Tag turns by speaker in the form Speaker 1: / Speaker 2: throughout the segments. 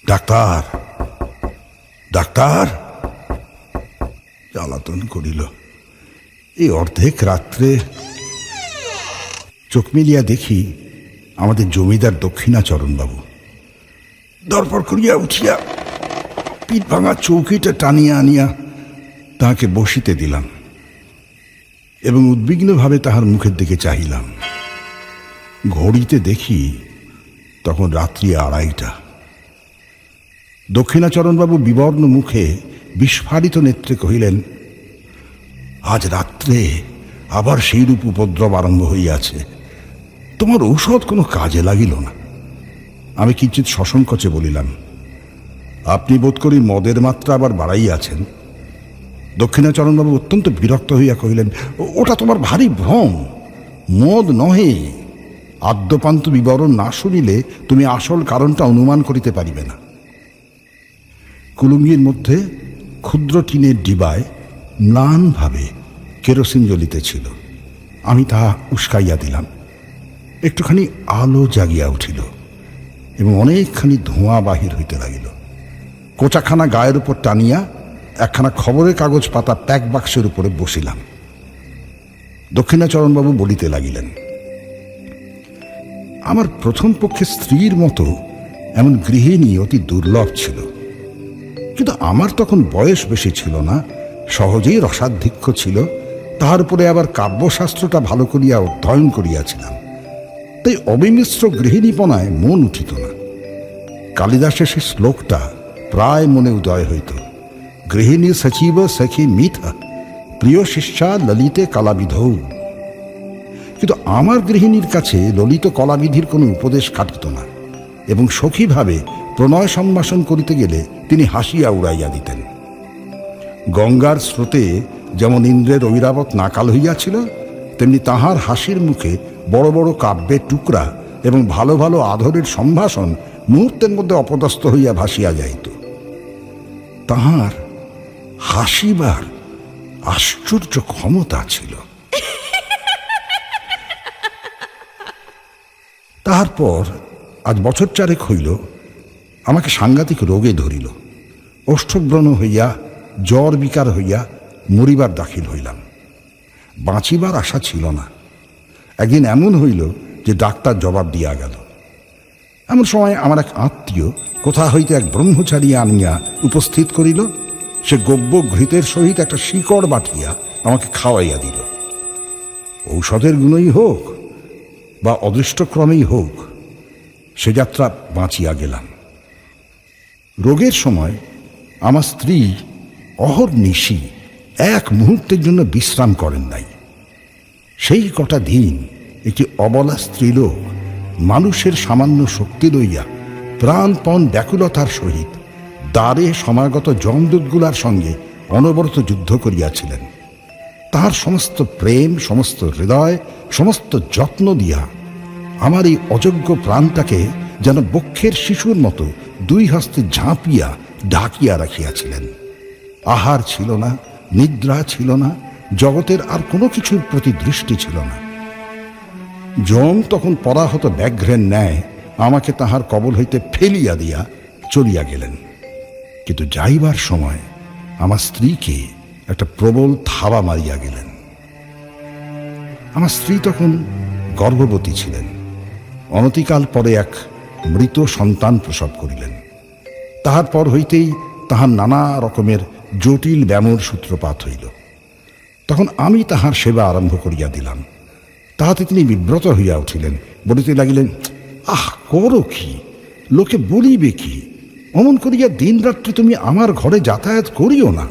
Speaker 1: Doctor, doctor জ্বালাতন করিল। এই অর্ধেক রাত্রে চোখ মিলিয়া দেখি আমাদের জমিদার দক্ষিণাচরণবাবু। দরপর করিয়া উঠিয়া পিঠ ভাঙা চৌকিটা টানিয়া আনিয়া তাহাকে বসিতে দিলাম এবং উদ্বিগ্নভাবে তাহার মুখের দিকে চাহিলাম। ঘড়িতে দেখি তখন রাত্রি 2:30। দক্ষিণাচরণবাবু বিবর্ণ মুখে বিস্ফারিত নেত্রে কহিলেন, আজ রাত্রে আবার সেইরূপ উপদ্রব আরম্ভ হইয়াছে। তোমার ঔষধ কোনো কাজে লাগিল না। আমি কিঞ্চিৎ সসংকোচে বলিলাম, আপনি বোধ করি মদের মাত্রা আবার বাড়াইয়াছেন। দক্ষিণাচরণবাবু অত্যন্ত বিরক্ত হইয়া কহিলেন, ওটা তোমার ভারী ভ্রম, মদ নহে। আদ্যপান্ত বিবরণ না শুনিলে তুমি আসল কারণটা অনুমান করিতে পারিবে না। কুলুঙ্গির মধ্যে ক্ষুদ্র টিনের ডিবায় ম্লানভাবে কেরোসিন জ্বলিতেছিল। আমি তাহা উস্কাইয়া দিলাম। একটুখানি আলো জাগিয়া উঠিল এবং অনেকখানি ধোঁয়া বাহির হইতে লাগিল। কোচাখানা গায়ের উপর টানিয়া একখানা খবরের কাগজ পাতা প্যাক বাক্সের উপরে বসিলাম। দক্ষিণাচরণবাবু বলিতে লাগিলেন, আমার প্রথম পক্ষে স্ত্রীর মতো এমন গৃহিণী অতি দুর্লভ ছিল, কিন্তু আমার তখন বয়স বেশি ছিল না, সহজেই রসাধিক্য ছিল। তাহার উপরে আবার কাব্যশাস্ত্রটা ভালো করিয়া অধ্যয়ন করিয়াছিলাম, তাই অবিমিশ্র গৃহিণীপনায় মন উঠিত না। কালিদাসের সেই শ্লোকটা প্রায় মনে উদয় হইত, গৃহিণী সচিব সখী মিথা প্রিয় শিষ্যা ললিতে কলাবিধৌ। কিন্তু আমার গৃহিণীর কাছে ললিত কলাবিধির কোনো উপদেশ খাটিত না এবং সখীভাবে প্রণয় সম্ভাষণ করিতে গেলে তিনি হাসিয়া উড়াইয়া দিতেন। গঙ্গার স্রোতে যেমন ইন্দ্রের ঐরাবত নাকাল হইয়াছিল, তেমনি তাহার হাসির মুখে বড় বড় কাব্যের টুকরা এবং ভালো ভালো আধরের সম্ভাষণ মুহূর্তের মধ্যে অপদস্থ হইয়া ভাসিয়া যাইত। তাহার হাসিবার আশ্চর্য ক্ষমতা ছিল। তাহার পর আজ বছর 4 হইল আমাকে সাংঘাতিক রোগে ধরিল। ওষ্ঠব্রণ হইয়া জ্বর বিকার হইয়া মরিবার দাখিল হইলাম। বাঁচিবার আশা ছিল না। একদিন এমন হইল যে ডাক্তার জবাব দিয়া গেল। এমন সময় আমার এক আত্মীয় কোথা হইতে এক ব্রহ্মচারী আনিয়া উপস্থিত করিল। সে গব্য ঘৃতের সহিত একটা শিকড় বাটিয়া আমাকে খাওয়াইয়া দিল। ঔষধের গুণই হোক বা অদৃষ্টক্রমেই হোক, সে যাত্রা বাঁচিয়া গেলাম। রোগের সময় আমার স্ত্রী অহর্নিশি এক মুহূর্তের জন্য বিশ্রাম করেন নাই। সেই কটা দিন একটি অবলা স্ত্রীলোক মানুষের সামান্য শক্তি লইয়া প্রাণপণ ব্যাকুলতার সহিত দ্বারে সমাগত যমদূতগুলার সঙ্গে অনবরত যুদ্ধ করিয়াছিলেন। তাহার সমস্ত প্রেম, সমস্ত হৃদয়, সমস্ত যত্ন দিয়া আমার এই অযোগ্য প্রাণটাকে যেন বক্ষের শিশুর মতো 2 হস্তে ঝাঁপিয়া ঢাকিয়া রাখিয়াছিলেন। আহার ছিল না, নিদ্রা ছিল না, জগতের আর কোনো কিছুর প্রতি দৃষ্টি ছিল না। যম তখন পরাহত ব্যাঘ্রের ন্যায় আমাকে তাহার কবল হইতে ফেলিয়া দিয়া চলিয়া গেলেন। কিন্তু যাইবার সময় আমার স্ত্রীকে একটা প্রবল থাবা মারিয়া গেলেন। আমার স্ত্রী তখন গর্ভবতী ছিলেন। অনতিকাল পরে এক মৃত সন্তান প্রসব করিলেন। তাহার পর হইতেই তাহার নানা রকমের জটিল ব্যামোর সূত্রপাত হইল। তখন আমি তাহার সেবা আরম্ভ করিয়া দিলাম। তাহাতে তিনি বিব্রত হইয়া উঠিলেন, বলিতে লাগিলেন, আহ, করো কি, লোকে বলিবে কি? অমন করিয়া দিনরাত্রি তুমি আমার ঘরে যাতায়াত করিও না।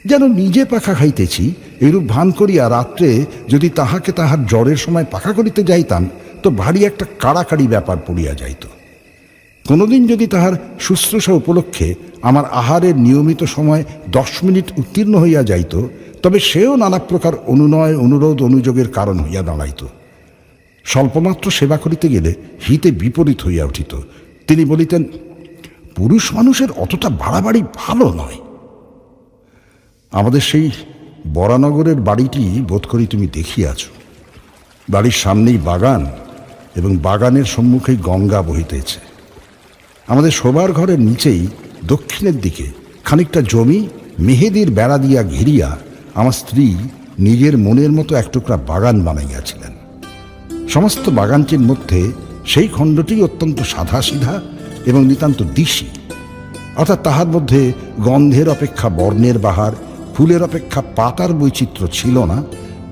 Speaker 1: যেন নিজে পাখা খাইতেছি এরূপ ভান করিয়া রাত্রে যদি তাহাকে তাহার জ্বরের সময় পাখা করিতে যাইতাম তো ভারী একটা কাড়াকাড়ি ব্যাপার পড়িয়া যাইত। কোনোদিন যদি তাহার শুশ্রূষা উপলক্ষে আমার আহারের নিয়মিত সময় 10 মিনিট উত্তীর্ণ হইয়া যাইত, তবে সেও নানা প্রকার অনুনয় অনুরোধ অনুযোগের কারণ হইয়া দাঁড়াইত। স্বল্পমাত্র সেবা করিতে গেলে হিতে বিপরীত হইয়া উঠিত। তিনি বলিতেন, পুরুষ মানুষের অতটা বাড়াবাড়ি ভালো নয়। আমাদের সেই বরানগরের বাড়িটি বোধ করি তুমি দেখিয়াছ। বাড়ির সামনেই বাগান এবং বাগানের সম্মুখেই গঙ্গা বহিতেছে। আমাদের শোবার ঘরের নিচেই দক্ষিণের দিকে খানিকটা জমি মেহেদির বেড়া দিয়া ঘিরিয়া আমার স্ত্রী নিজের মনের মতো এক টুকরা বাগান বানাইয়াছিলেন। সমস্ত বাগানটির মধ্যে সেই খণ্ডটি অত্যন্ত সাধাসিধা এবং নিতান্ত দিশি, অর্থাৎ তাহার মধ্যে গন্ধের অপেক্ষা বর্ণের বাহার, ফুলের অপেক্ষা পাতার বৈচিত্র্য ছিল না,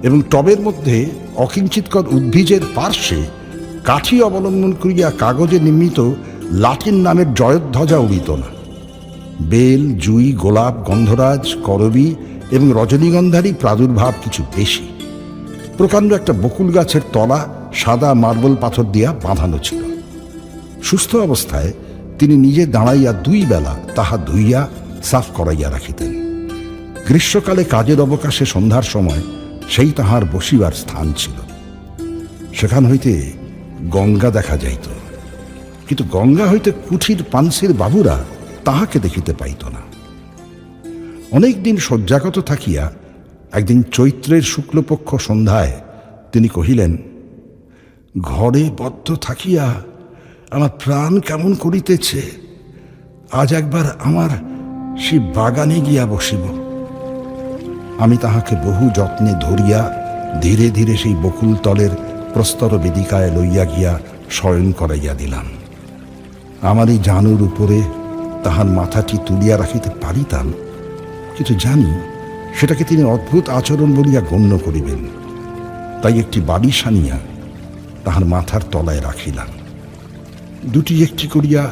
Speaker 1: এবং টবের মধ্যে অকিঞ্চিৎকর উদ্ভিজের পার্শ্বে কাঠি অবলম্বন করিয়া কাগজে নির্মিত লাটিন নামের জয়ধ্বজা উড়িত না। বেল, জুই, গোলাপ, গন্ধরাজ, করবী এবং রজনীগন্ধারই প্রাদুর্ভাব কিছু বেশি। প্রকাণ্ড একটা বকুল গাছের তলা সাদা মার্বল পাথর দিয়া বাঁধানো ছিল। সুস্থ অবস্থায় তিনি নিজে দাঁড়াইয়া 2 বেলা তাহা ধুইয়া সাফ করাইয়া রাখিতেন। গ্রীষ্মকালে কাজের অবকাশে সন্ধ্যার সময় সেই তাহার বসিবার স্থান ছিল। সেখান হইতে গঙ্গা দেখা যাইত, কিন্তু গঙ্গা হইতে কুঠির পানসির বাবুরা তাহাকে দেখিতে পাইত না। অনেকদিন শয্যাগত থাকিয়া একদিন চৈত্রের শুক্লপক্ষ সন্ধ্যায় তিনি কহিলেন, ঘরে বদ্ধ থাকিয়া আমার প্রাণ কেমন করিতেছে, আজ একবার আমার সেই বাগানে গিয়া বসিব। আমি তাহাকে বহু যত্নে ধরিয়া ধীরে ধীরে সেই বকুল তলের প্রস্তর বেদিকায় লইয়া গিয়া শয়ন করাইয়া দিলাম। আমার এই জানুর উপরে তাহার মাথাটি তুলিয়া রাখিতে পারিতাম, কিন্তু জানি সেটাকে তিনি অদ্ভুত আচরণ বলিয়া গণ্য করিবেন। তাই একটি বালিশ আনিয়া তাহার মাথার তলায় রাখিলাম। 2টি একটি করিয়া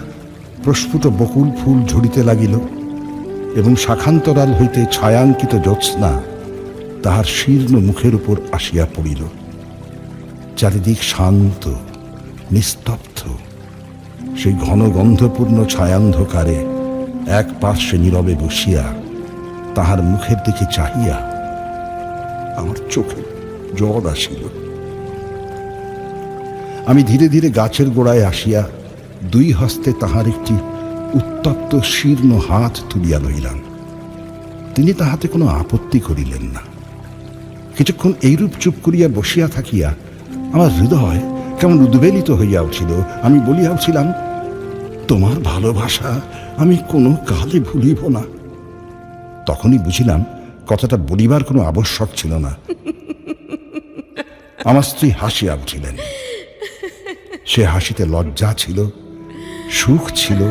Speaker 1: প্রস্ফুট বকুল ফুল ঝরিতে লাগিল, এবং শাখান্তরাল হইতে ছায়াঙ্কিত জ্যোৎস্না তাহার শীর্ণ মুখের উপর আসিয়া পড়িল। চারিদিক শান্ত নিস্তব্ধ। সেই ঘন গন্ধপূর্ণ ছায়ান্ধকারে এক পার্শ্বে নীরবে বসিয়া তাহার মুখের দিকে চাহিয়া আমার চোখে জল আসিল। আমি ধীরে ধীরে গাছের গোড়ায় আসিয়া 2 হস্তে তাহার একটি উত্তপ্ত শীর্ণ হাত তুলিয়া লইলাম। তিনি তাহাতে কোনো আপত্তি করিলেন না। কিছুক্ষণ এইরূপ চুপ করিয়া বসিয়া থাকিয়া আমার হৃদয় কেমন উদ্বেলিত হইয়া উঠিল। আমি বলিয়া উঠিলাম, তোমার ভালোবাসা আমি কোনো কালে ভুলিব না। তখনই বুঝিলাম কথাটা বলিবার কোনো আবশ্যক ছিল না। আমার স্ত্রী হাসিয়া উঠিলেন। সে হাসিতে লজ্জা ছিল, সুখ ছিল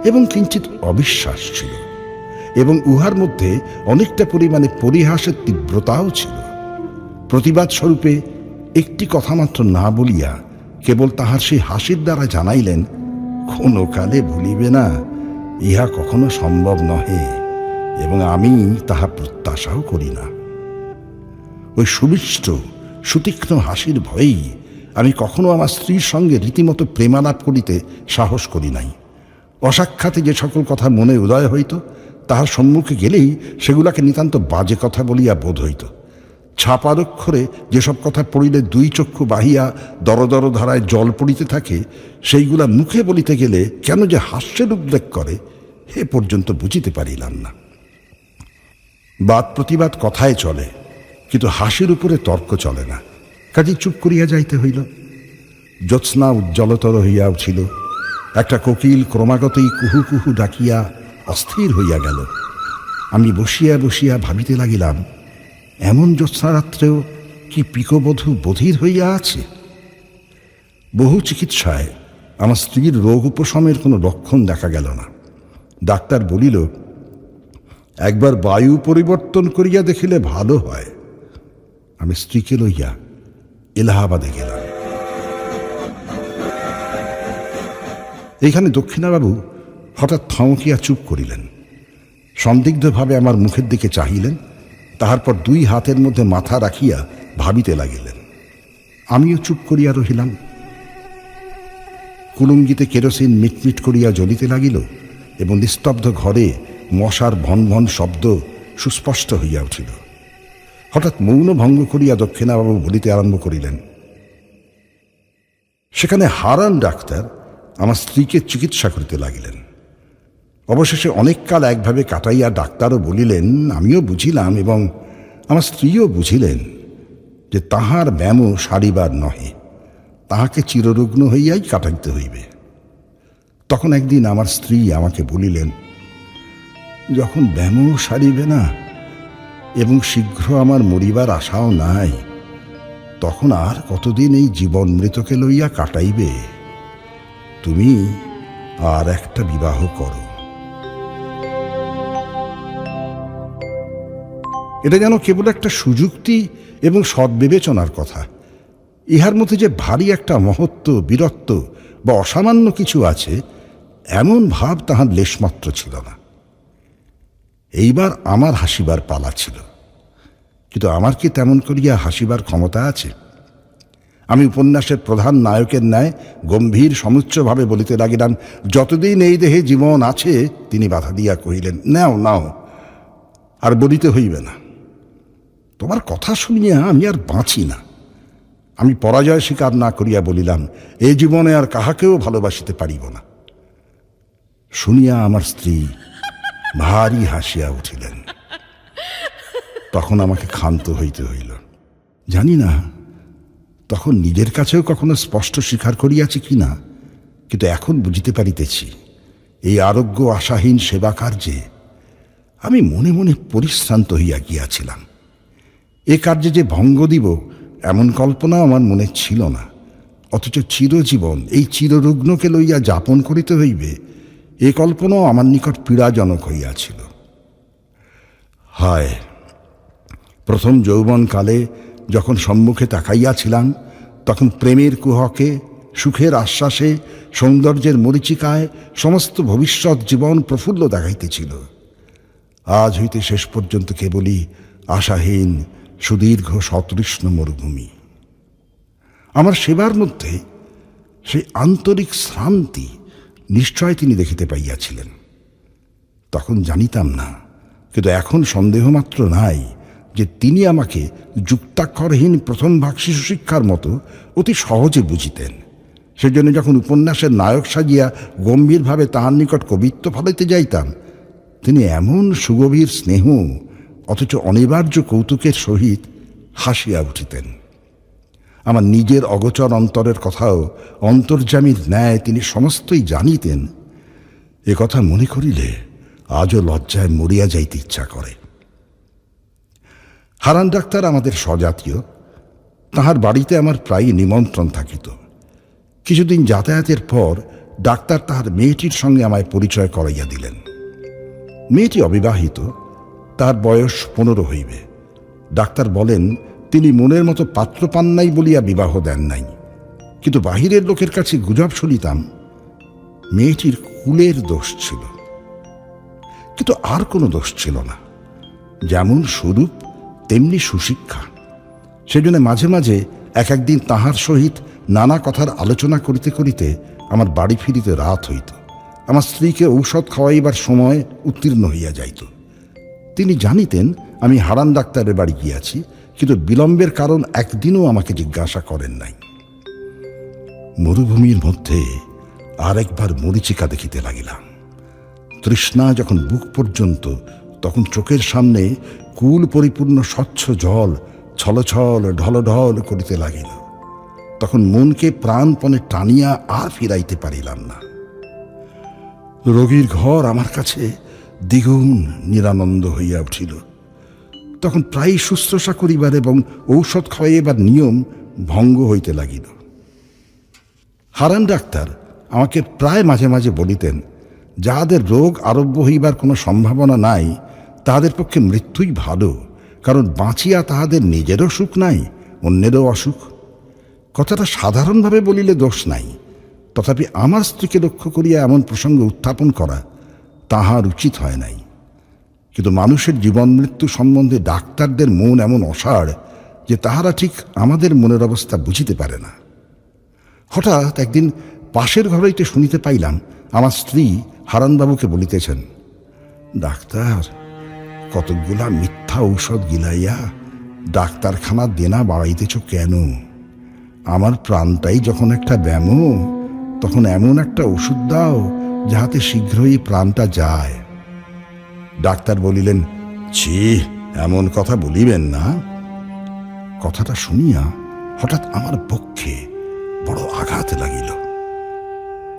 Speaker 1: এবং কিঞ্চিত অবিশ্বাস ছিল, এবং উহার মধ্যে অনেকটা পরিমাণে পরিহাসের তীব্রতাও ছিল। প্রতিবাদ স্বরূপে একটি কথা মাত্র না বলিয়া কেবল তাহার সেই হাসির দ্বারা জানাইলেন, কোনো কালে ভুলিবে না, ইহা কখনো সম্ভব নহে, এবং আমি তাহা প্রত্যাশাও করি না। ওই সুমিষ্ট সুতীক্ষ্ণ হাসির ভয়েই আমি কখনো আমার স্ত্রীর সঙ্গে রীতিমতো প্রেমালাপ করিতে সাহস করি নাই। অসাক্ষাতে যে সকল কথা মনে উদয় হইত, তাহার সম্মুখে গেলেই সেগুলাকে নিতান্ত বাজে কথা বলিয়া বোধ হইত। ছাপার অক্ষরে যেসব কথা পড়িলে 2 চক্ষু বাহিয়া দরদর ধারায় জল পড়িতে থাকে, সেইগুলা মুখে বলিতে গেলে কেন যে হাস্যের উদ্রেক করে, এ পর্যন্ত বুঝিতে পারিলাম না। বাদ প্রতিবাদ কথায় চলে, কিন্তু হাসির উপরে তর্ক চলে না। কাজে চুপ করিয়া যাইতে হইল। জ্যোৎস্না উজ্জ্বলতর হইয়া উঠিল। একটা কোকিল ক্রমাগতই কুহু কুহু ডাকিয়া অস্থির হইয়া গেল। আমি বসিয়া বসিয়া ভাবিতে লাগিলাম, এমন জ্যোৎস্নারাত্রেও কি পিকবধূ বধির হইয়া আছে? বহু চিকিৎসায় আমার স্ত্রীর রোগ উপশমের কোনো লক্ষণ দেখা গেল না। ডাক্তার বলিল, একবার বায়ু পরিবর্তন করিয়া দেখিলে ভালো হয়। আমি স্ত্রীকে লইয়া এলাহাবাদে গেলাম। এইখানে দক্ষিণাবাবু হঠাৎ থমকিয়া চুপ করিলেন। সন্দিগ্ধভাবে আমার মুখের দিকে চাহিলেন, তাহার পর 2 হাতের মধ্যে মাথা রাখিয়া ভাবিতে লাগিলেন। আমিও চুপ করিয়া রহিলাম। কুলুঙ্গিতে কেরোসিন মিটমিট করিয়া জ্বলিতে লাগিল এবং নিস্তব্ধ ঘরে মশার ভন ভন শব্দ সুস্পষ্ট হইয়া উঠিল। হঠাৎ মৌন ভঙ্গ করিয়া দক্ষিণাবাবু বলিতে আরম্ভ করিলেন, সেখানে হারান ডাক্তার আমার স্ত্রীকে চিকিৎসা করিতে লাগিলেন। অবশেষে অনেক কাল একভাবে কাটাইয়া ডাক্তারও বলিলেন, আমিও বুঝিলাম এবং আমার স্ত্রীও বুঝিলেন যে তাহার ব্যামো সারিবার নহে, তাহাকে চিররুগ্ন হইয়াই কাটাইতে হইবে। তখন একদিন আমার স্ত্রী আমাকে বলিলেন, যখন ব্যামো সারিবে না এবং শীঘ্র আমার মরিবার আশাও নাই, তখন আর কতদিন এই জীবন মৃতকে লইয়া কাটাইবে? তুমি আর একটা বিবাহ করো। এটা যেন কেবল একটা সুযুক্তি এবং সদ্বিবেচনার কথা। ইহার মধ্যে যে ভারী একটা মহত্ব, বীরত্ব বা অসামান্য কিছু আছে, এমন ভাব তাহার লেশমাত্র ছিল না। এইবার আমার হাসিবার পালা ছিল, কিন্তু আমার কি তেমন করিয়া হাসিবার ক্ষমতা আছে? আমি উপন্যাসের প্রধান নায়কের ন্যায় গম্ভীর সমুচ্চভাবে বলিতে লাগিলাম, যতদিন এই দেহে জীবন আছে। তিনি বাধা দিয়া কহিলেন, নাও নাও, আর বলিতে হইবে না। তোমার কথা শুনিয়া আমি আর বাঁচি না। আমি পরাজয় স্বীকার না করিয়া বলিলাম, এ জীবনে আর কাহাকেও ভালোবাসিতে পারিব না। শুনিয়া আমার স্ত্রী ভারী হাসিয়া উঠিলেন। তখন আমাকে ক্ষান্ত হইতে হইল। জানি না তখন নিজের কাছেও কখনো স্পষ্ট স্বীকার করিয়াছি কিনা, কিন্তু এখন বুঝিতে পারিতেছি, এই আরোগ্য আশাহীন সেবা কার্যে আমি মনে মনে পরিশ্রান্ত হইয়া গিয়াছিলাম। এ কার্যে যে ভঙ্গ দিব এমন কল্পনা আমার মনে ছিল না। অথচ চিরজীবন এই চিররুগ্নকে লইয়া যাপন করিতে হইবে, এ কল্পনাও আমার নিকট পীড়াজনক হইয়াছিল। হায়, প্রথম যৌবনকালে যখন সম্মুখে তাকাইয়াছিলাম, তখন প্রেমের কুহকে, সুখের আশ্বাসে, সৌন্দর্যের মরীচিকায় সমস্ত ভবিষ্যৎ জীবন প্রফুল্ল দেখাইতেছিল। আজ হইতে শেষ পর্যন্ত কেবলই আশাহীন সুদীর্ঘ সতৃষ্ণ মরুভূমি। আমার সেবার মধ্যে সেই আন্তরিক শ্রান্তি নিশ্চয় তিনি দেখিতে পাইয়াছিলেন। তখন জানিতাম না, কিন্তু এখন সন্দেহমাত্র নাই যে তিনি আমাকে যুক্তাক্ষরহীন প্রথম ভাগ শিশু শিক্ষার মতো অতি সহজে বুঝিতেন। সেজন্য যখন উপন্যাসের নায়ক সাজিয়া গম্ভীরভাবে তাহার নিকট কবিত্ব ফলাইতে যাইতাম, তিনি এমন সুগভীর স্নেহ অথচ অনিবার্য কৌতুকের সহিত হাসিয়া উঠিতেন। আমার নিজের অগোচর অন্তরের কথাও অন্তর্যামীর ন্যায় তিনি সমস্তই জানিতেন। এ কথা মনে করিলে আজও লজ্জায় মরিয়া যাইতে ইচ্ছা করে। হারান ডাক্তার আমাদের স্বজাতীয়। তাহার বাড়িতে আমার প্রায়ই নিমন্ত্রণ থাকিত। কিছুদিন যাতায়াতের পর ডাক্তার তাহার মেয়েটির সঙ্গে আমায় পরিচয় করাইয়া দিলেন। মেয়েটি অবিবাহিত, তার বয়স 15 হইবে। ডাক্তার বলেন, তিনি মনের মতো পাত্র পান নাই বলিয়া বিবাহ দেন নাই। কিন্তু বাহিরের লোকের কাছে গুজব শুনিতাম মেয়েটির কুলের দোষ ছিল, কিন্তু আর কোনো দোষ ছিল না। যেমন স্বরূপ তেমনি সুশিক্ষা। সেজন্য মাঝে মাঝে একদিন তাহার সহিত নানা কথার আলোচনা করিতে করিতে আমার বাড়ি ফিরিতে রাত হইত। আমার স্ত্রীকে ঔষধ খাওয়াইবার সময় উত্তীর্ণ হইয়া যাইত। তিনি জানিতেন আমি হারান ডাক্তারের বাড়ি গিয়াছি, কিন্তু বিলম্বের কারণ একদিনও আমাকে জিজ্ঞাসা করেন নাই। মরুভূমির মধ্যে আরেকবার মরীচিকা দেখিতে লাগিলাম। তৃষ্ণা যখন বুক পর্যন্ত, তখন চোখের সামনে কুল পরিপূর্ণ স্বচ্ছ জল ছলছল ঢলঢল করিতে লাগিল। তখন মনকে প্রাণপণে টানিয়া আর ফিরাইতে পারিলাম না। রোগীর ঘর আমার কাছে দ্বিগুণ নিরানন্দ হইয়া উঠিল। তখন প্রায় শুশ্রূষা করিবার এবং ঔষধ খাওয়াইবার নিয়ম ভঙ্গ হইতে লাগিল। হারান ডাক্তার আমাকে প্রায় মাঝে মাঝে বলিতেন, যাহাদের রোগ আরোগ্য হইবার কোনো সম্ভাবনা নাই, তাহাদের পক্ষে মৃত্যুই ভালো, কারণ বাঁচিয়া তাহাদের নিজেরও সুখ নাই, অন্যেরও অসুখ। কথাটা সাধারণভাবে বলিলে দোষ নাই, তথাপি আমার স্ত্রীকে লক্ষ্য করিয়া এমন প্রসঙ্গ উত্থাপন করা তাহার উচিত হয় নাই। কিন্তু মানুষের জীবন মৃত্যু সম্বন্ধে ডাক্তারদের মন এমন অসাড় যে তাহারা ঠিক আমাদের মনের অবস্থা বুঝিতে পারে না। হঠাৎ একদিন পাশের ঘরেইতে শুনিতে পাইলাম আমার স্ত্রী হারানবাবুকে বলিতেছেন, ডাক্তার, কতকগুলা মিথ্যা ঔষধ গিলাইয়া ডাক্তারখানা দেনা বাড়াইতেছ কেন? আমার প্রাণটাই যখন একটা ব্যামো, তখন এমন একটা ওষুধ দাও যাহাতে শীঘ্রই প্রাণটা যায়। ডাক্তার বলিলেন, ছি, এমন কথা বলিবেন না। কথাটা শুনিয়া হঠাৎ আমার পক্ষে বড় আঘাত লাগিল।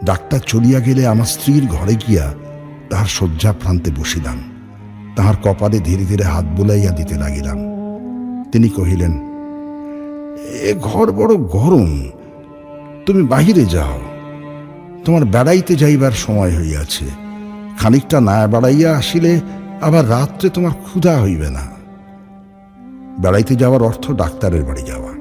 Speaker 1: ডাক্তার চলিয়া গেলে আমার স্ত্রীর ঘরে গিয়া তাহার শয্যা প্রান্তে বসিলাম, তাহার কপালে ধীরে ধীরে হাত বুলাইয়া দিতে লাগিলাম। তিনি কহিলেন, এ ঘর বড় গরম, তুমি বাহিরে যাও, তোমার বেড়াইতে যাইবার সময় হইয়াছে। খানিকটা না বেড়াইয়া আসিলে আবার রাত্রে তোমার ক্ষুধা হইবে না। বেড়াইতে যাওয়ার অর্থ ডাক্তারের বাড়ি যাওয়া।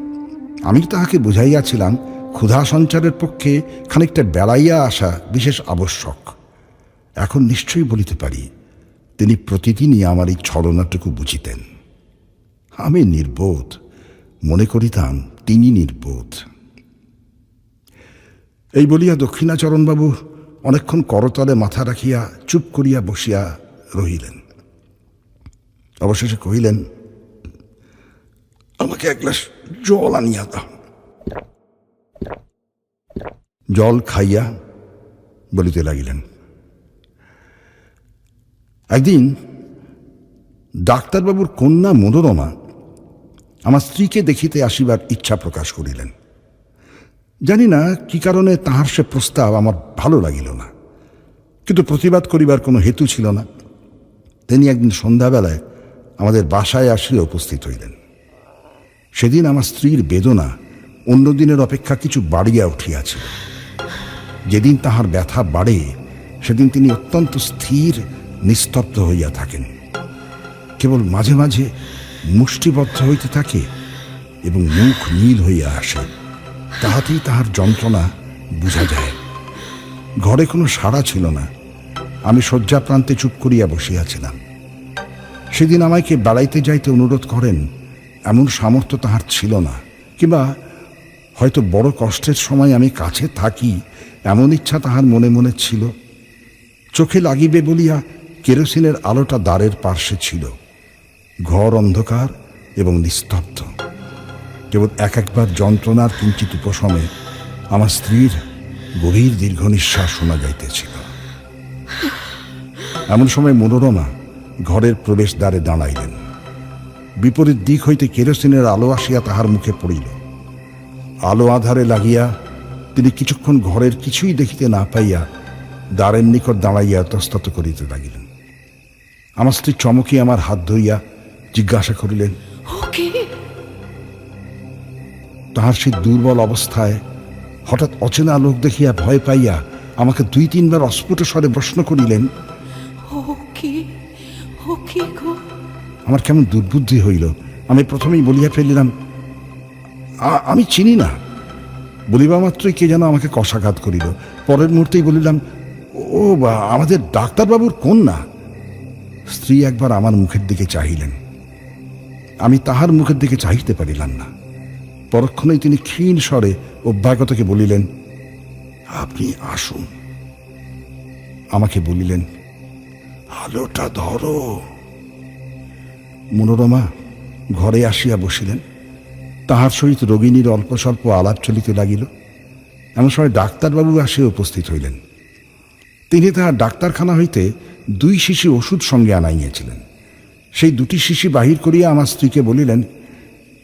Speaker 1: আমি তাহাকে বুঝাইয়াছিলাম ক্ষুধা সঞ্চারের পক্ষে খানিকটা বেড়াইয়া আসা বিশেষ আবশ্যক। এখন নিশ্চয়ই বলিতে পারি তিনি প্রতিদিনই আমার এই ছলনাটুকু বুঝিতেন। আমি নির্বোধ, মনে করিতাম তিনি নির্বোধ। এই বলিয়া দক্ষিণাচরণবাবু অনেকক্ষণ করতলে মাথা রাখিয়া চুপ করিয়া বসিয়া রহিলেন। অবশেষে কহিলেন, আমাকে এক গ্লাস জল আনিয়া দাও। জল খাইয়া বলিতে লাগিলেন, একদিন ডাক্তারবাবুর কন্যা মনোরমা আমার স্ত্রীকে দেখিতে আসিবার ইচ্ছা প্রকাশ করিলেন। জানি না কি কারণে তাহার সে প্রস্তাব আমার ভালো লাগিল না, কিন্তু প্রতিবাদ করিবার কোনো হেতু ছিল না। তিনি একদিন সন্ধ্যাবেলায় আমাদের বাসায় আসিয়া উপস্থিত হইলেন। সেদিন আমার স্ত্রীর বেদনা অন্য দিনের অপেক্ষা কিছু বাড়িয়া উঠিয়াছিল। যেদিন তাহার ব্যথা বাড়ে সেদিন তিনি অত্যন্ত স্থির নিস্তব্ধ হইয়া থাকেন। কেবল মাঝে মাঝে মুষ্টিবদ্ধ হইতে থাকে এবং মুখ নীল হইয়া আসে। তাহাতেই তাহার যন্ত্রণা বুঝা যায়। ঘরে কোনো সাড়া ছিল না। আমি শয্যা প্রান্তে চুপ করিয়া বসিয়াছিলাম। সেদিন আমাকে বেড়াইতে যাইতে অনুরোধ করেন এমন সামর্থ্য তাহার ছিল না, কিংবা হয়তো বড় কষ্টের সময় আমি কাছে থাকি এমন ইচ্ছা তাহার মনে মনে ছিল। চোখে লাগিবে বলিয়া কেরোসিনের আলোটা দ্বারের পার্শ্বে ছিল। ঘর অন্ধকার এবং নিস্তব্ধ। কেবল এক একবার যন্ত্রণার কিঞ্চিত উপশমে আমার স্ত্রীর গভীর দীর্ঘ নিঃশ্বাস শোনা যাইতেছিল। এমন সময় মনোরমা ঘরের প্রবেশ দ্বারে দাঁড়াইলেন। বিপরীত দিক হইতে কেরোসিনের আলো আসিয়া তাহার মুখে পড়িল। আলো আধারে লাগিয়া তিনি কিছুক্ষণ ঘরের কিছুই দেখিতে না পাইয়া দ্বারের নিকট দাঁড়াইয়া তস্তত করিতে লাগিলেন। আমার স্ত্রী চমকিয়া আমার হাত ধরিয়া জিজ্ঞাসা করিলেন, তাহার সেই দুর্বল অবস্থায় হঠাৎ অচেনা লোক দেখিয়া ভয় পাইয়া আমাকে 2-3 বার অস্ফুট স্বরে প্রশ্ন করিলেন। আমার কেমন দুর্বুদ্ধি হইল। আমি প্রথমেই বলিয়া ফেলিলাম, আমি চিনি না। বলিবা মাত্রই কে যেন আমাকে কষাঘাত করিল। পরের মুহূর্তেই বলিলাম, ও বা, আমাদের ডাক্তারবাবুর কন্যা। স্ত্রী একবার আমার মুখের দিকে চাহিলেন। আমি তাহার মুখের দিকে চাহিতে পারিলাম না। পরক্ষণেই তিনি ক্ষীণ স্বরে অভ্যাগতকে বলিলেন, আপনি আসুন। আমাকে বলিলেন, আলোটা ধরো। মনোরমা ঘরে আসিয়া বসিলেন। তাহার সহিত রোগিণীর অল্প স্বল্প আলাপ চলিতে লাগিল। এমন সময় ডাক্তারবাবু আসিয়া উপস্থিত হইলেন। তিনি তাহার ডাক্তারখানা হইতে 2 শিশি ওষুধ সঙ্গে আনাইয়াছিলেন। সেই 2টি শিশি বাহির করিয়া আমার স্ত্রীকে বলিলেন,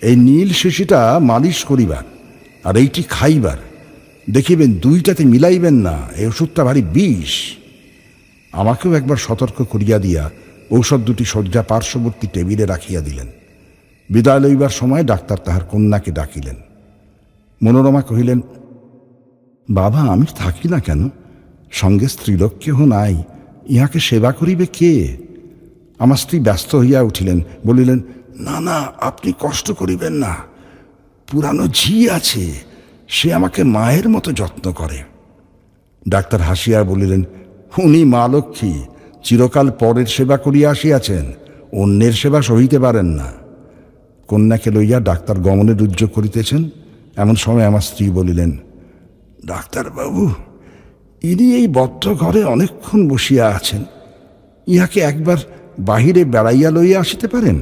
Speaker 1: এই নীল শিশিটা মালিশ করিবার আর এইটি খাইবার। দেখিবেন 2টাতে মিলাইবেন না, এই ওষুধটা ভারী বিষ। আমাকেও একবার সতর্ক করিয়া দিয়া ঔষধ 2টি শয্যা পার্শ্ববর্তী টেবিলে রাখিয়া দিলেন। বিদায় লইবার সময় ডাক্তার তাহার কন্যাকে ডাকিলেন। মনোরমা কহিলেন, বাবা, আমি থাকি না কেন? সঙ্গে স্ত্রীলোক কেহ নাই, ইহাকে সেবা করিবে কে? আমার স্ত্রী ব্যস্ত হইয়া উঠিলেন, বলিলেন, না না, আপনি কষ্ট করিবেন না। পুরানো ঝি আছে, সে আমাকে মায়ের মতো যত্ন করে। ডাক্তার হাসিয়া বলিলেন, উনি মা লক্ষ্মী, চিরকাল পরের সেবা করিয়া আসিয়াছেন, অন্যের সেবা সহিতে পারেন না। কন্যাকে লইয়া ডাক্তার গমনের উদ্যোগ করিতেছেন। এমন সময় আমার স্ত্রী বলিলেন, ডাক্তারবাবু, ইনি এই বদ্ধ ঘরে অনেকক্ষণ বসিয়া আছেন, ইহাকে একবার বাহিরে বেড়াইয়া লইয়া আসিতে পারেন?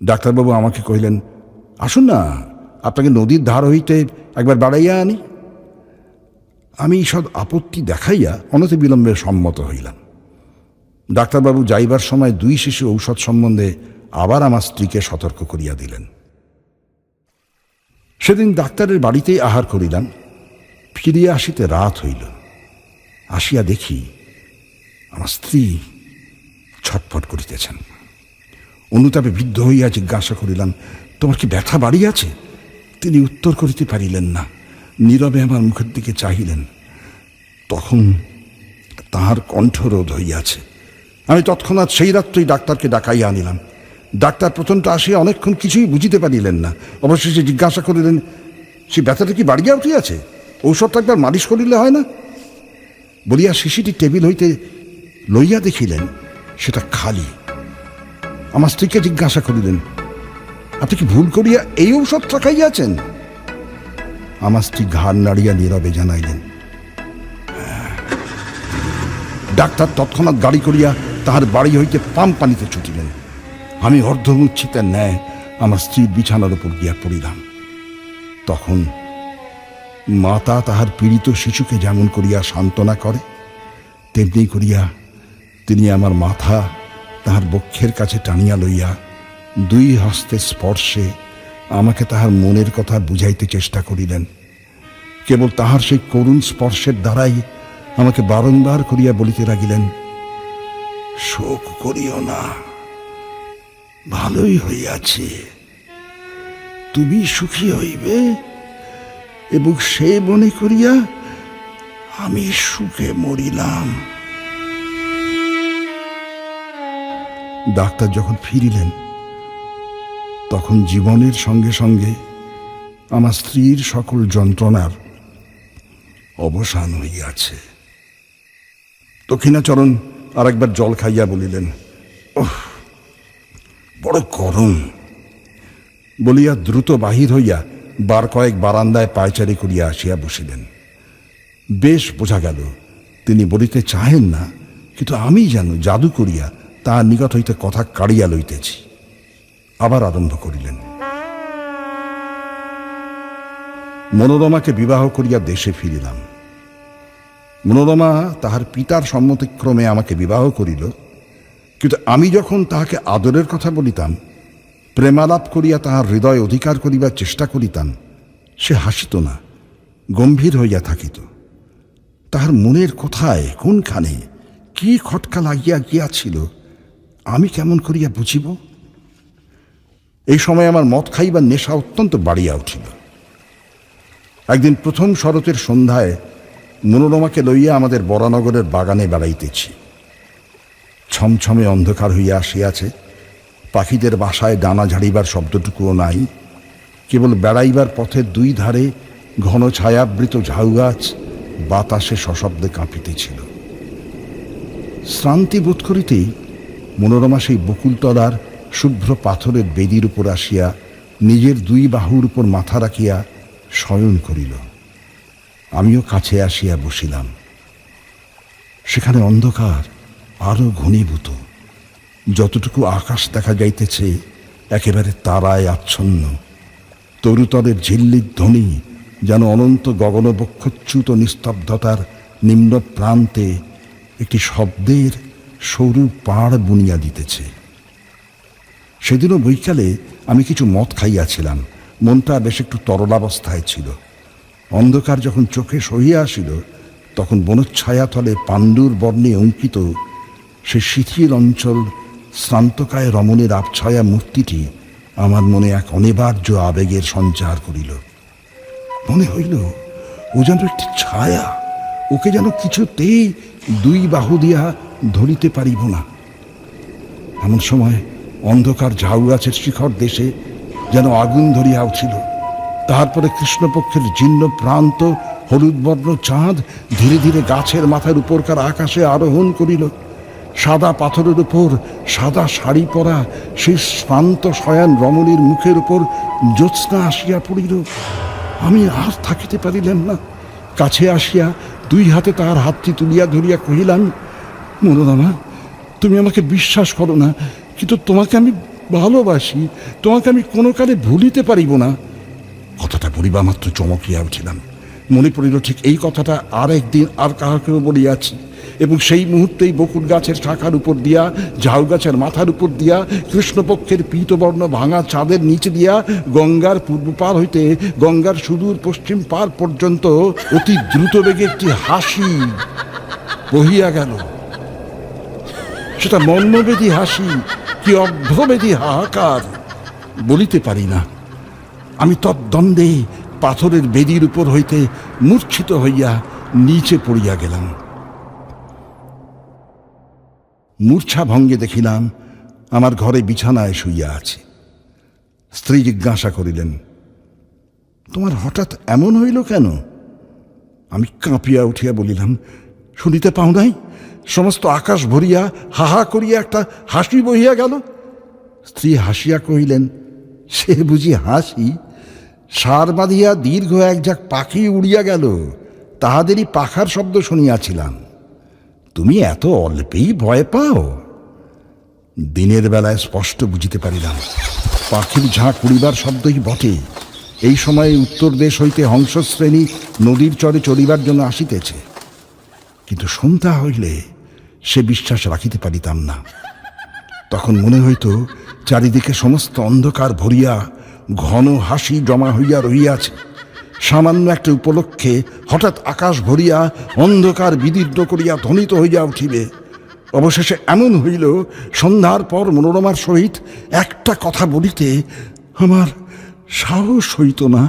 Speaker 1: ডাক্তারবাবু আমাকে কহিলেন, আসুন না, আপনাকে নদীর ধার হইতে একবার বেড়াইয়া আনি। আমি ঈষৎ আপত্তি দেখাইয়া অনতি বিলম্বে সম্মত হইলাম। ডাক্তারবাবু যাইবার সময় 2 শিশু ঔষধ সম্বন্ধে আবার আমার স্ত্রীকে সতর্ক করিয়া দিলেন। সেদিন ডাক্তারের বাড়িতেই আহার করিলাম। ফিরিয়া আসিতে রাত হইল। আসিয়া দেখি আমার স্ত্রী ছটফট করিতেছেন। অনুতাপে বিদ্ধ হইয়া জিজ্ঞাসা করিলাম, তোমার কি ব্যথা বাড়িয়াছে? তিনি উত্তর করিতে পারিলেন না, নীরবে আমার মুখের দিকে চাহিলেন। তখন তাহার কণ্ঠরোধ হইয়াছে। আমি তৎক্ষণাৎ সেই রাত্রেই ডাক্তারকে ডাকাইয়া আনিলাম। ডাক্তার প্রথমটা আসিয়া অনেকক্ষণ কিছুই বুঝিতে পারিলেন না। অবশেষে জিজ্ঞাসা করিলেন, সে ব্যথাটা কি বাড়িয়া উঠিয়াছে? ঔষধটা একবার মালিশ করিলে হয় না? বলিয়া শিশিটি টেবিল হইতে লইয়া দেখিলেন সেটা খালি। আমার স্ত্রীকে জিজ্ঞাসা করিলেন, আপনি কি ভুল করিয়া এই ঔষধটা খাইয়াছেন? আমার স্ত্রী ঘাড় নাড়িয়া নীরবে জানাইলেন, ডাক্তার তৎক্ষণাৎ গাড়ি করিয়া তাহার বাড়ি হইতে পাম্পানিতে ছুটিলেন। আমি অর্ধমূর্ছিতের ন্যায় আমার স্ত্রীর বিছানার উপর গিয়া পড়িলাম। তখন মাতা তাহার পীড়িত শিশুকে যেমন করিয়া সান্ত্বনা করে, তেমনি করিয়া তিনি আমার মাথা তাহার বক্ষের কাছে টানিয়া লইয়া 2 হস্তের স্পর্শে আমাকে তাহার মনের কথা বুঝাইতে চেষ্টা করিলেন। কেবল তাহার সেই করুণ স্পর্শের দ্বারাই আমাকে বারংবার করিয়া বলিতে লাগিলেন, শোক করিও না, ভালোই হইয়াছে, তুমি সুখী হইবে এবং সে মনে করিয়া আমি সুখে মরিলাম। ডাক্তার যখন ফিরিলেন, তখন জীবনের সঙ্গে সঙ্গে আমার স্ত্রীর সকল যন্ত্রণার অবসান হইয়াছে। দক্ষিণাচরণ আর একবার জল খাইয়া বলিলেন, ওহ, বড় গরম বলিয়া দ্রুত বাহির হইয়া বার কয়েক বারান্দায় পায়চারি করিয়া আসিয়া বসিলেন। বেশ বোঝা গেল তিনি বলিতে চাহেন না, কিন্তু আমি যেন জাদু করিয়া তাহার নিকট হইতে কথা কাড়িয়া লইতেছি। আবার আরম্ভ করিলেন, মনোরমাকে বিবাহ করিয়া দেশে ফিরিলাম। মনোরমা তাহার পিতার সম্মতিক্রমে আমাকে বিবাহ করিল, কিন্তু আমি যখন তাহাকে আদরের কথা বলিতাম, প্রেমালাপ করিয়া তাহার হৃদয় অধিকার করিবার চেষ্টা করিতাম, সে হাসিত না, গম্ভীর হইয়া থাকিত। তাহার মনের কোথায়, কোনখানে কি খটকা লাগিয়া গিয়াছিল আমি কেমন করিয়া বুঝিব? এই সময় আমার মদ খাইবার নেশা অত্যন্ত বাড়িয়া উঠিল। একদিন প্রথম শরতের সন্ধ্যায় মনোরমাকে লইয়া আমাদের বরানগরের বাগানে বেড়াইতেছি। ছমছমে অন্ধকার হইয়া আসিয়াছে, পাখিদের বাসায় ডানা ঝাড়িবার শব্দটুকুও নাই। কেবল বেড়াইবার পথের 2 ধারে ঘন ছায়াবৃত ঝাউ গাছ বাতাসে সশব্দে কাঁপিতেছিল। শ্রান্তি বোধ করিতেই মনোরমা সেই বকুলতলার শুভ্র পাথরের বেদির উপর আসিয়া নিজের 2 বাহুর উপর মাথা রাখিয়া শয়ন করিল। আমিও কাছে আসিয়া বসিলাম। সেখানে অন্ধকার আরো ঘনীভূত। যতটুকু আকাশ দেখা যাইতেছে একেবারে তারায় আচ্ছন্ন। তরুতরের ঝিল্লির ধ্বনি যেন অনন্ত গগনবক্ষচ্যুত নিস্তব্ধতার নিম্ন প্রান্তে একটি শব্দের সরু পাড় বুনিয়া দিতেছে। সেদিনও বৈকালে আমি কিছু মদ খাইয়াছিলাম, মনটা বেশ একটু তরলাবস্থায় ছিল। অন্ধকার যখন চোখে সহিয়া আসিল, তখন বনচ্ছায়াতলে পাণ্ডুর বর্ণে অঙ্কিত সে শিথিল অঞ্চল শ্রান্তকায় রমণের আবছায়া মূর্তিটি আমার মনে এক অনিবার্য আবেগের সঞ্চার করিল। মনে হইল ও যেন একটি ছায়া, ওকে যেন কিছুতেই 2 বাহু দিয়া ধরিতে পারিব না। এমন সময় অন্ধকার ঝাউ গাছের শিখর দেশে যেন আগুন ধরিয়া উঠিল। তারপরে কৃষ্ণপক্ষের জীর্ণ প্রান্ত হলুদ বর্ণ চাঁদ ধীরে ধীরে গাছের মাথার উপরকার আকাশে আরোহণ করিল। সাদা পাথরের উপর সাদা শাড়ি পরা সেই শ্রান্ত শয়ান রমণীর মুখের উপর জ্যোৎস্না আসিয়া পড়িল। আমি আর থাকিতে পারিলাম না। কাছে আসিয়া দুই হাতে তাহার হাতটি তুলিয়া ধরিয়া কহিলাম, মনোরমা, তুমি আমাকে বিশ্বাস করো না, কিন্তু তোমাকে আমি ভালোবাসি, তোমাকে আমি কোনো কালে ভুলিতে পারিব না। কথাটা বলিবা মাত্র চমকিয়া উঠিলাম। মনে পড়িল ঠিক এই কথাটা আর একদিন আর কাহাকেও বলিয়াছি, এবং সেই মুহূর্তেই বকুল গাছের শাখার উপর দিয়া, ঝাউ গাছের মাথার উপর দিয়া, কৃষ্ণপক্ষের পীতবর্ণ ভাঙা চাঁদের নিচে দিয়া, গঙ্গার পূর্ব পার হইতে গঙ্গার সুদূর পশ্চিম পার পর্যন্ত অতি দ্রুত বেগে একটি হাসি বহিয়া গেল। সেটা মর্মবেদী হাসি, কি অর্ধবেদী হাহাকার, বলিতে পারি না। আমি তদ্দণ্ডে পাথরের বেদির উপর হইতে মূর্ছিত হইয়া নিচে পড়িয়া গেলাম। মূর্ছা ভঙ্গে দেখিলাম আমার ঘরে বিছানায় শুইয়া আছি। স্ত্রী জিজ্ঞাসা করিলেন, তোমার হঠাৎ এমন হইল কেন? আমি কাঁপিয়া উঠিয়া বলিলাম, শুনিতে পাও নাই? সমস্ত আকাশ ভরিয়া হাহা করিয়া একটা হাসি বহিয়া গেল। স্ত্রী হাসিয়া কহিলেন, সে বুঝি হাসি? সার বাঁধিয়া দীর্ঘ এক ঝাঁক পাখি উড়িয়া গেল, তাহাদেরই পাখার শব্দ শুনিয়াছিলাম। তুমি এত অল্পেই ভয় পাও? দিনের বেলায় স্পষ্ট বুঝিতে পারিলাম পাখির ঝাঁক উড়িবার শব্দই বটে। এই সময়ে উত্তর দেশ হইতে হংসশ্রেণী নদীর চরে চলিবার জন্য আসিতেছে। কিন্তু সন্ধ্যা হইলে সে বিশ্বাস রাখিতে পারিতাম না। তখন মনে হইত চারিদিকে সমস্ত অন্ধকার ভরিয়া ঘন হাসি জমা হইয়া রহিয়াছে। সামান্য একটা উপলক্ষে হঠাৎ আকাশ ভরিয়া অন্ধকার বিদীর্ণ করিয়া ধ্বনিত হইয়া উঠিবে। অবশেষে এমন হইল, সন্ধ্যার পর মনোরমার সহিত একটা কথা বলিতে আমার সাহস হইত না।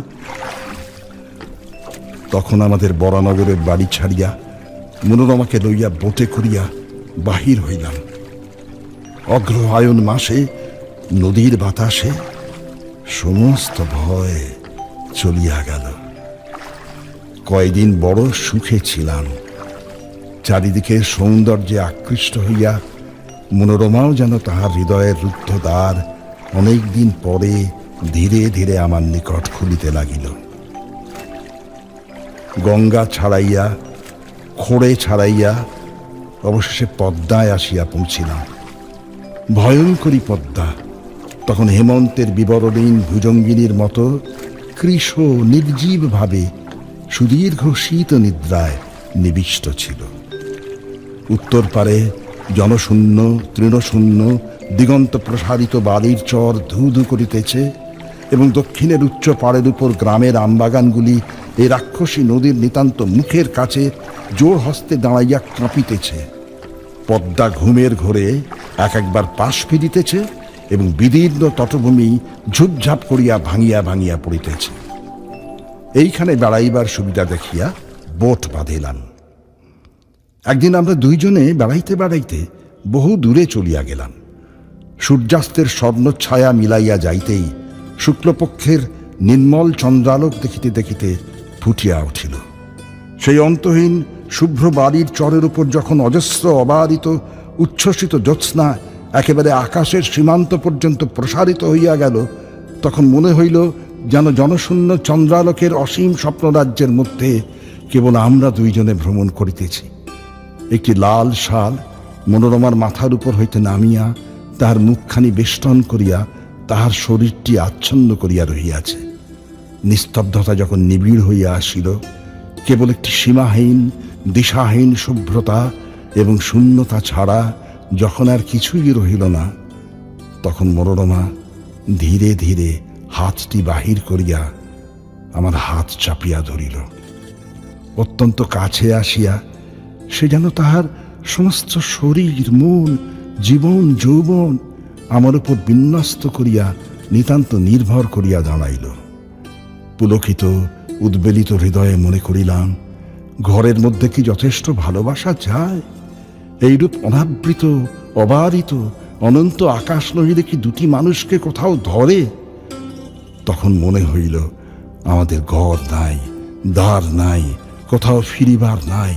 Speaker 1: তখন আমাদের বরানগরের বাড়ি ছাড়িয়া মনোরমাকে লইয়া বোটে করিয়া বাহির হইলাম। অগ্রহায়ণ মাসে নদীর বাতাসে সমস্ত ভয় চলিয়া গেল। কয়দিন বড় সুখে ছিলাম। চারিদিকে সৌন্দর্যে আকৃষ্ট হইয়া মনোরমাও যেন তাহার হৃদয়ের রুদ্ধ দ্বার অনেক দিন পরে ধীরে ধীরে আমার নিকট খুলিতে লাগিল। গঙ্গা ছাড়াইয়া, খোড়ে ছাড়াইয়া অবশেষে পদ্মায় আসিয়া পৌঁছিলাম। ভয়ঙ্করী পদ্মা তখন হেমন্তের বিবরণীন ভুজঙ্গিনীর মতো কৃশ নির্জীবভাবে সুদীর্ঘ শীত নিদ্রায় নিবিষ্ট ছিল। উত্তর পারে জনশূন্য, তৃণশূন্য, দিগন্ত প্রসারিত বালির চর ধু ধু করিতেছে, এবং দক্ষিণের উচ্চ পাড়ের উপর গ্রামের আমবাগানগুলি এই রাক্ষসী নদীর নিতান্ত মুখের কাছে জোর হস্তে দাঁড়াইয়া কাঁপিতেছে। পদ্মা ঘুমের ঘোরে এক একবার পাশ ফিরিতেছে, এবং বিদীর্ণ তটভূমি ঝুপঝাপ করিয়া ভাঙিয়া ভাঙিয়া পড়িতেছে। এইখানে বেড়াইবার সুবিধা দেখিয়া বোট বাঁধিলাম। একদিন আমরা দুইজনে বেড়াইতে বেড়াইতে বহু দূরে চলিয়া গেলাম। সূর্যাস্তের স্বর্ণ ছায়া মিলাইয়া যাইতেই শুক্লপক্ষের নির্মল চন্দ্রালোক দেখিতে দেখিতে ফুটিয়া উঠিল। সেই অন্তহীন শুভ্র বাড়ির চরের উপর যখন অজস্র অবারিত উচ্ছ্বসিত জ্যোৎস্না একেবারে আকাশের সীমান্ত পর্যন্ত প্রসারিত হইয়া গেল, তখন মনে হইল যেন জনশূন্য চন্দ্রালোকের অসীম স্বপ্নরাজ্যের মধ্যে কেবল আমরা দুইজনে ভ্রমণ করিতেছি। একটি লাল শাল মনোরমার মাথার উপর হইতে নামিয়া তাহার মুখখানি বেষ্টন করিয়া তাহার শরীরটি আচ্ছন্ন করিয়া রহিয়াছে। নিস্তব্ধতা যখন নিবিড় হইয়া আসিল, কেবল একটি সীমাহীন দিশাহীন শুভ্রতা এবং শূন্যতা ছাড়া যখন আর কিছুই রহিল না, তখন মনোরমা ধীরে ধীরে হাতটি বাহির করিয়া আমার হাত চাপিয়া ধরিল। অত্যন্ত কাছে আসিয়া সে যেন তাহার সমস্ত শরীর, মন, জীবন, যৌবন আমার উপর বিন্যস্ত করিয়া নিতান্ত নির্ভর করিয়া দাঁড়াইল। পুলকিত উদ্বেলিত হৃদয়ে মনে করিলাম, ঘরের মধ্যে কি যথেষ্ট ভালোবাসা যায়? এইরূপ অনাবৃত, অবারিত অনন্ত আকাশ নহিলে কি দুটি মানুষকে কোথাও ধরে? তখন মনে হইল আমাদের ঘর নাই, দ্বার নাই, কোথাও ফিরিবার নাই।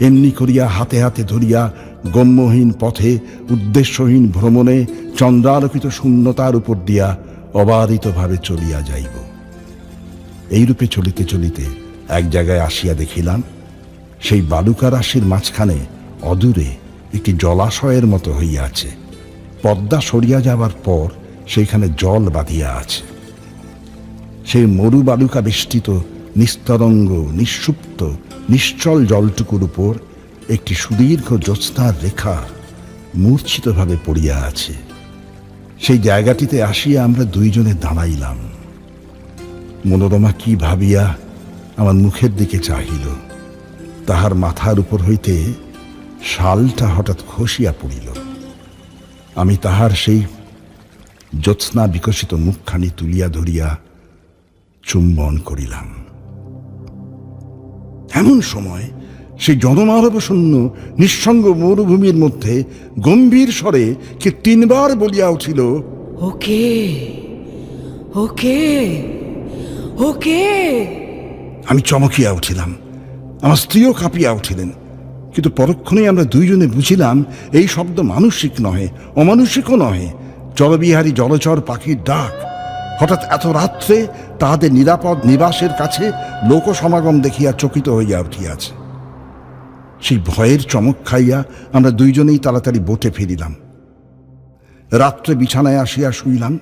Speaker 1: এমনি করিয়া হাতে হাতে ধরিয়া গম্যহীন পথে উদ্দেশ্যহীন ভ্রমণে চন্দ্রালোকিত শূন্যতার উপর দিয়া অবারিতভাবে চলিয়া যাইব। এইরূপে চলিতে চলিতে এক জায়গায় আসিয়া দেখিলাম সেই বালুকা রাশির মাঝখানে অদূরে একটি জলাশয়ের মতো হইয়া আছে। পদ্মা সরিয়া যাবার পর সেইখানে জল বাঁধিয়া আছে। সেই মরু বালুকা বেষ্টিত নিস্তরঙ্গ নিঃসুপ্ত নিশ্চল জলটুকুর উপর একটি সুদীর্ঘ জ্যোৎস্নার রেখা মূর্ছিতভাবে পড়িয়া আছে। সেই জায়গাটিতে আসিয়া আমরা দুইজনে দাঁড়াইলাম। মনোরমা কি ভাবিয়া আমার মুখের দিকে চাহিল, তাহার মাথার উপর হইতে শালটা হঠাৎ খসিয়া পড়িল। আমি তাহার সেই জ্যোৎস্না বিকশিত মুখখানি তুলিয়া ধরিয়া চুম্বন করিলাম। এমন সময় সেই জনমানবশূন্য নিঃসঙ্গ মরুভূমির মধ্যে গম্ভীর স্বরে কে 3 বার বলিয়া উঠিল,
Speaker 2: ওকে ওকে ওকে।
Speaker 1: আমি চমকিয়া উঠিলাম, আমার স্ত্রীও কাঁপিয়া উঠিলেন। কিন্তু পরক্ষণেই আমরা দুইজনে বুঝিলাম এই শব্দ মানসিক নহে, অমানুষিকও নহে, জলবিহারী জলচর পাখির ডাক। হঠাৎ এত রাত্রে তাহাদের নিরাপদ নিবাসের কাছে লোক সমাগম দেখিয়া চকিত হইয়া উঠিয়াছে। সেই ভয়ের চমক খাইয়া আমরা দুইজনেই তাড়াতাড়ি বোটে ফিরিলাম। রাত্রে বিছানায় আসিয়া শুইলাম।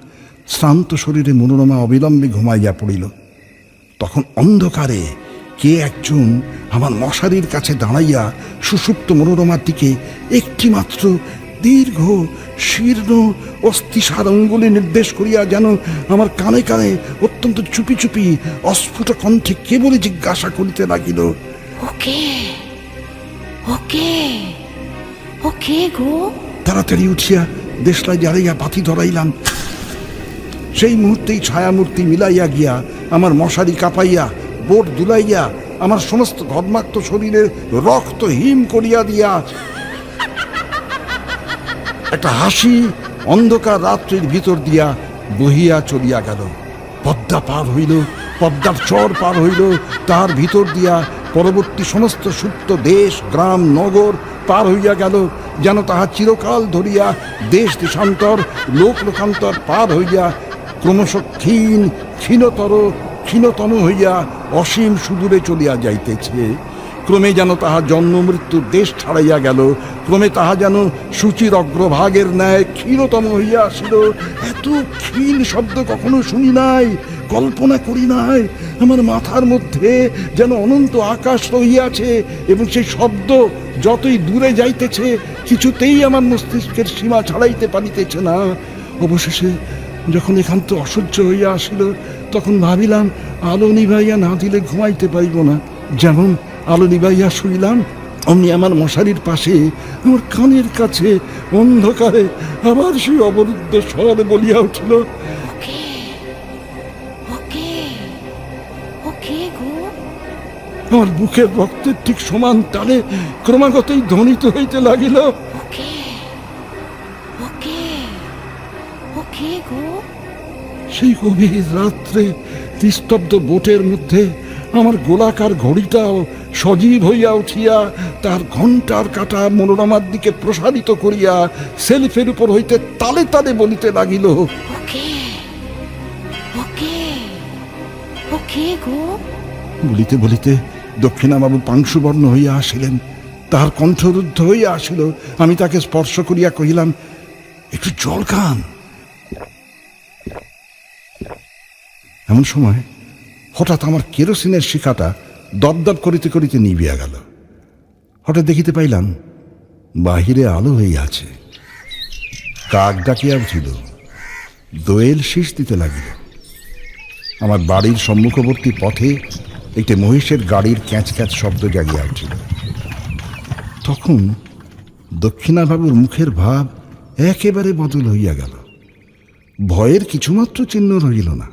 Speaker 1: শ্রান্ত শরীরে মনোরমা অবিলম্বে ঘুমাইয়া পড়িল। তখন অন্ধকারে কে একজন আমার মশারির কাছে দাঁড়াইয়া সুষুপ্ত মনোরমার দিকে একটি মাত্র দীর্ঘ শীর্ণ অস্থিসার অঙ্গুলি নির্দেশ করিয়া যেন আমার কানে কানে অত্যন্ত চুপি চুপি অস্ফুট কণ্ঠে কেবলই জিজ্ঞাসা করিতে লাগিল,
Speaker 2: ওকে ওকে ওকে গো।
Speaker 1: তাড়াতাড়ি উঠিয়া দেশলাই জ্বালাইয়া বাতি ধরাইলাম। সেই মুহূর্তেই ছায়ামূর্তি মিলাইয়া গিয়া আমার মশারি কাঁপাইয়া বোট দুলাইয়া আমার সমস্ত ঘর্মাক্ত শরীরের রক্ত হিম করিয়া দিয়া একটা হাসি অন্ধকার রাত্রির ভিতর দিয়া বহিয়া চলিয়া গেল। পদ্মা পার হইল, পদ্মার চর পার হইল, তার ভিতর দিয়া পরবর্তী সমস্ত সুপ্ত দেশ গ্রাম নগর পার হইয়া গেল, যেন তাহা চিরকাল ধরিয়া দেশ দেশান্তর লোক লোকান্তর পার হইয়া ক্রমশ ক্ষীণতন হইয়া অসীম সুদূরে চলিয়া যাইতেছে। ক্রমে যেন তাহা জন্ম মৃত্যুর দেশ ছাড়াইয়া গেল, ক্রমে তাহা যেন সূচির অগ্রভাগের ন্যায় ক্ষীণতম হইয়া আসিল। এত ক্ষীণ শব্দ কখনো শুনি নাই, কল্পনা করি নাই। আমার মাথার মধ্যে যেন অনন্ত আকাশ রহিয়াছে এবং সেই শব্দ যতই দূরে যাইতেছে কিছুতেই আমার মস্তিষ্কের সীমা ছাড়াইতে পারিতেছে না। অবশেষে যখন একান্ত অসহ্য হইয়া আসিল তখন ভাবিলাম আলো নিভাইয়া না দিলে ঘুমাইতে পারিব না। যেমন আলো নিভাইয়া শুইলাম অমনি আমার মশারির পাশে আমার কানের কাছে অন্ধকারে আবার সেই অবরুদ্ধ স্বর বলিয়া উঠিল,
Speaker 2: ওকে ওকে ওকে গো।
Speaker 1: আমার বুকের রক্তের ঠিক সমান তালে ক্রমাগতই ধ্বনিত হইতে লাগিল,
Speaker 2: ওকে ওকে ওকে গো।
Speaker 1: সেই গভীর রাত্রে নিস্তব্ধ বোটের মধ্যে আমার গোলাকার ঘড়িটাও সজীব হইয়া উঠিয়া তার ঘণ্টার কাঁটা মনোরমার দিকে প্রসারিত করিয়া সেলফের উপর হইতে তালে তালে বলিতে লাগিল,
Speaker 2: ওকে ওকে ওকে গো।
Speaker 1: বলিতে বলিতে দক্ষিণাবাবু পাংশুবর্ণ হইয়া আসিলেন, তাহার কণ্ঠরুদ্ধ হইয়া আসিল। আমি তাকে স্পর্শ করিয়া কহিলাম, একটু জল খান। এমন সময় হঠাৎ আমার কেরোসিনের শিখাটা দপদপ করিতে করিতে নিভিয়া গেল। হঠাৎ দেখিতে পাইলাম বাহিরে আলো হইয়াছে। কাক ডাকিয়া উঠিল, দোয়েল শীষ দিতে লাগিল। আমার বাড়ির সম্মুখবর্তী পথে একটি মহিষের গাড়ির ক্যাঁচ ক্যাঁচ শব্দ জাগিয়া উঠিল। তখন দক্ষিণাবাবুর মুখের ভাব একেবারে বদল হইয়া গেল। ভয়ের কিছুমাত্র চিহ্ন রহিল না।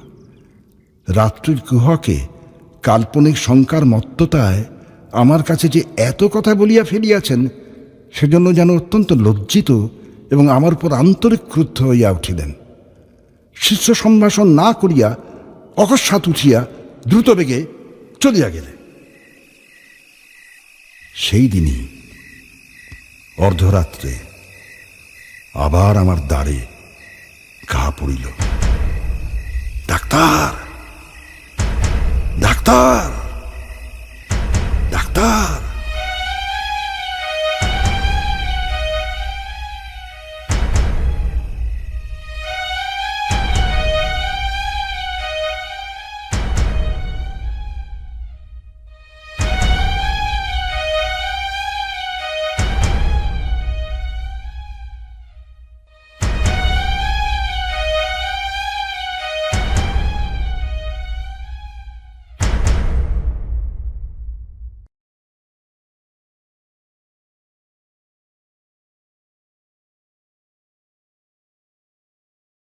Speaker 1: রাত্রির কুহকে কাল্পনিক শঙ্কার মত্ততায় আমার কাছে যে এত কথা বলিয়া ফেলিয়াছেন সেজন্য যেন অত্যন্ত লজ্জিত এবং আমার উপর আন্তরিক ক্রুদ্ধ হইয়া উঠিলেন। শিষ্য সম্ভাষণ না করিয়া অকস্মাৎ উঠিয়া দ্রুত বেগে চলিয়া গেলে। সেই দিনই অর্ধরাত্রে আবার আমার দ্বারে ঘা পড়িল। Doctor, doctor, doctor